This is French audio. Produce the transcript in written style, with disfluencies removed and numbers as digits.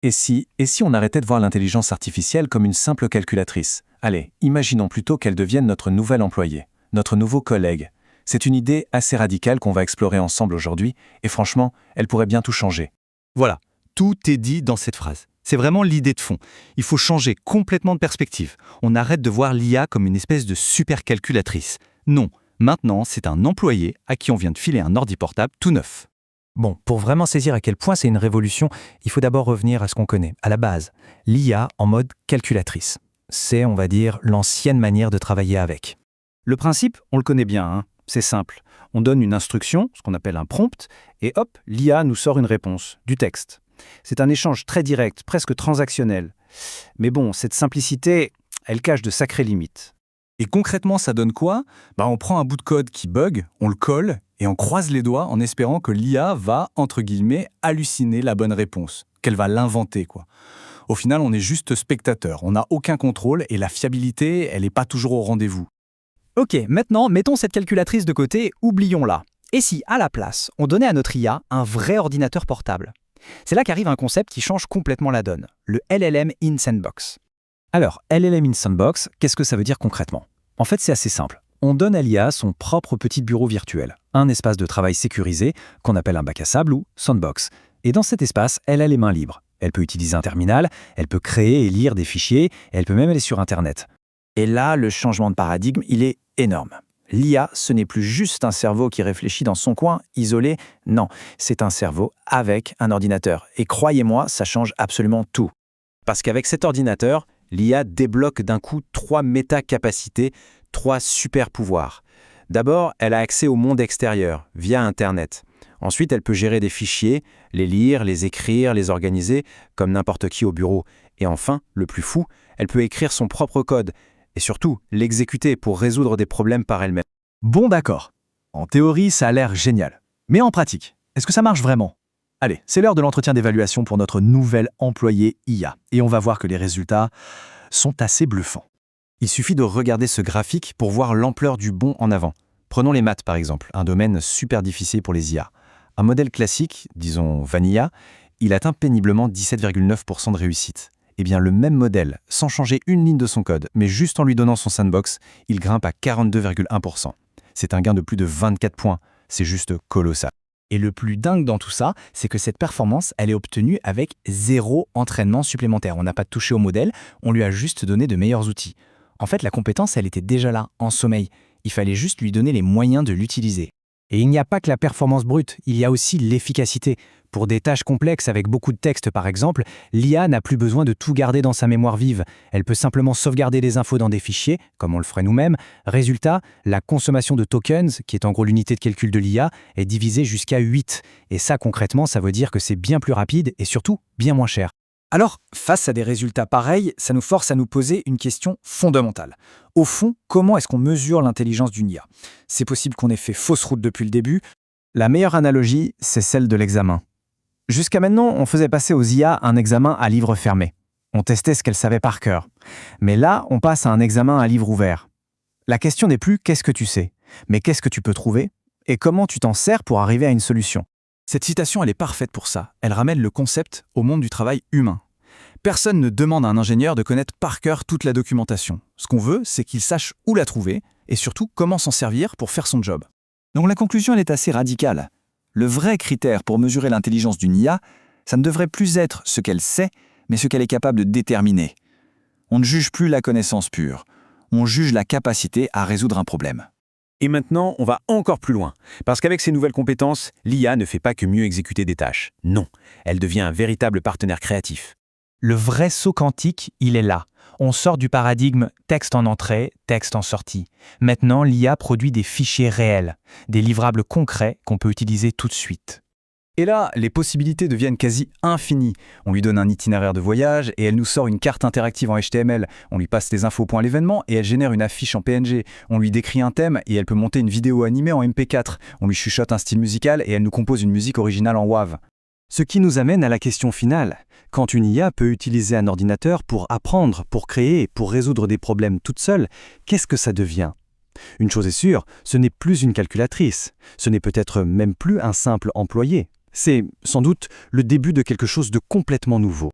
Et si on arrêtait de voir l'intelligence artificielle comme une simple calculatrice? Allez, imaginons plutôt qu'elle devienne notre nouvel employé, notre nouveau collègue. C'est une idée assez radicale qu'on va explorer ensemble aujourd'hui, et franchement, elle pourrait bien tout changer. Voilà, tout est dit dans cette phrase. C'est vraiment l'idée de fond. Il faut changer complètement de perspective. On arrête de voir l'IA comme une espèce de super calculatrice. Non, maintenant, c'est un employé à qui on vient de filer un ordi portable tout neuf. Bon, pour vraiment saisir à quel point c'est une révolution, il faut d'abord revenir à ce qu'on connaît, à la base, l'IA en mode calculatrice. C'est, on va dire, l'ancienne manière de travailler avec. Le principe, on le connaît bien, hein. C'est simple. On donne une instruction, ce qu'on appelle un prompt, et hop, l'IA nous sort une réponse, du texte. C'est un échange très direct, presque transactionnel. Mais bon, cette simplicité, elle cache de sacrées limites. Et concrètement, ça donne quoi? On prend un bout de code qui bug, on le colle, et on croise les doigts en espérant que l'IA va, entre guillemets, halluciner la bonne réponse, qu'elle va l'inventer, quoi. Au final, on est juste spectateur, on n'a aucun contrôle et la fiabilité, elle n'est pas toujours au rendez-vous. Ok, maintenant, mettons cette calculatrice de côté, oublions-la. Et si, à la place, on donnait à notre IA un vrai ordinateur portable? C'est là qu'arrive un concept qui change complètement la donne, le LLM in Sandbox. Alors, LLM in Sandbox, qu'est-ce que ça veut dire concrètement? En fait, c'est assez simple. On donne à l'IA son propre petit bureau virtuel, un espace de travail sécurisé qu'on appelle un bac à sable ou sandbox. Et dans cet espace, elle a les mains libres. Elle peut utiliser un terminal, elle peut créer et lire des fichiers, et elle peut même aller sur Internet. Et là, le changement de paradigme, il est énorme. L'IA, ce n'est plus juste un cerveau qui réfléchit dans son coin, isolé. Non, c'est un cerveau avec un ordinateur. Et croyez-moi, ça change absolument tout. Parce qu'avec cet ordinateur, l'IA débloque d'un coup 3 méta-capacités, 3 super pouvoirs. D'abord, elle a accès au monde extérieur, via Internet. Ensuite, elle peut gérer des fichiers, les lire, les écrire, les organiser, comme n'importe qui au bureau. Et enfin, le plus fou, elle peut écrire son propre code, et surtout, l'exécuter pour résoudre des problèmes par elle-même. Bon, d'accord. En théorie, ça a l'air génial. Mais en pratique, est-ce que ça marche vraiment? Allez, c'est l'heure de l'entretien d'évaluation pour notre nouvel employé IA. Et on va voir que les résultats sont assez bluffants. Il suffit de regarder ce graphique pour voir l'ampleur du bond en avant. Prenons les maths par exemple, un domaine super difficile pour les IA. Un modèle classique, disons Vanilla, il atteint péniblement 17,9% de réussite. Eh bien le même modèle, sans changer une ligne de son code, mais juste en lui donnant son sandbox, il grimpe à 42,1%. C'est un gain de plus de 24 points, c'est juste colossal. Et le plus dingue dans tout ça, c'est que cette performance, elle est obtenue avec 0 entraînement supplémentaire. On n'a pas touché au modèle, on lui a juste donné de meilleurs outils. En fait, la compétence, elle était déjà là, en sommeil. Il fallait juste lui donner les moyens de l'utiliser. Et il n'y a pas que la performance brute, il y a aussi l'efficacité. Pour des tâches complexes avec beaucoup de texte par exemple, l'IA n'a plus besoin de tout garder dans sa mémoire vive. Elle peut simplement sauvegarder les infos dans des fichiers, comme on le ferait nous-mêmes. Résultat, la consommation de tokens, qui est en gros l'unité de calcul de l'IA, est divisée jusqu'à 8. Et ça concrètement, ça veut dire que c'est bien plus rapide et surtout bien moins cher. Alors, face à des résultats pareils, ça nous force à nous poser une question fondamentale. Au fond, comment est-ce qu'on mesure l'intelligence d'une IA? C'est possible qu'on ait fait fausse route depuis le début. La meilleure analogie, c'est celle de l'examen. Jusqu'à maintenant, on faisait passer aux IA un examen à livre fermé. On testait ce qu'elles savaient par cœur. Mais là, on passe à un examen à livre ouvert. La question n'est plus qu'est-ce que tu sais, mais qu'est-ce que tu peux trouver et comment tu t'en sers pour arriver à une solution. Cette citation, elle est parfaite pour ça. Elle ramène le concept au monde du travail humain. Personne ne demande à un ingénieur de connaître par cœur toute la documentation. Ce qu'on veut, c'est qu'il sache où la trouver et surtout comment s'en servir pour faire son job. Donc la conclusion, elle est assez radicale. Le vrai critère pour mesurer l'intelligence d'une IA, ça ne devrait plus être ce qu'elle sait, mais ce qu'elle est capable de déterminer. On ne juge plus la connaissance pure, on juge la capacité à résoudre un problème. Et maintenant, on va encore plus loin. Parce qu'avec ces nouvelles compétences, l'IA ne fait pas que mieux exécuter des tâches. Non, elle devient un véritable partenaire créatif. Le vrai saut quantique, il est là. On sort du paradigme texte en entrée, texte en sortie. Maintenant, l'IA produit des fichiers réels, des livrables concrets qu'on peut utiliser tout de suite. Et là, les possibilités deviennent quasi infinies. On lui donne un itinéraire de voyage et elle nous sort une carte interactive en HTML. On lui passe les infos pour l'événement et elle génère une affiche en PNG. On lui décrit un thème et elle peut monter une vidéo animée en MP4. On lui chuchote un style musical et elle nous compose une musique originale en WAV. Ce qui nous amène à la question finale. Quand une IA peut utiliser un ordinateur pour apprendre, pour créer, pour résoudre des problèmes toute seule, qu'est-ce que ça devient? Une chose est sûre, ce n'est plus une calculatrice. Ce n'est peut-être même plus un simple employé. C'est sans doute le début de quelque chose de complètement nouveau.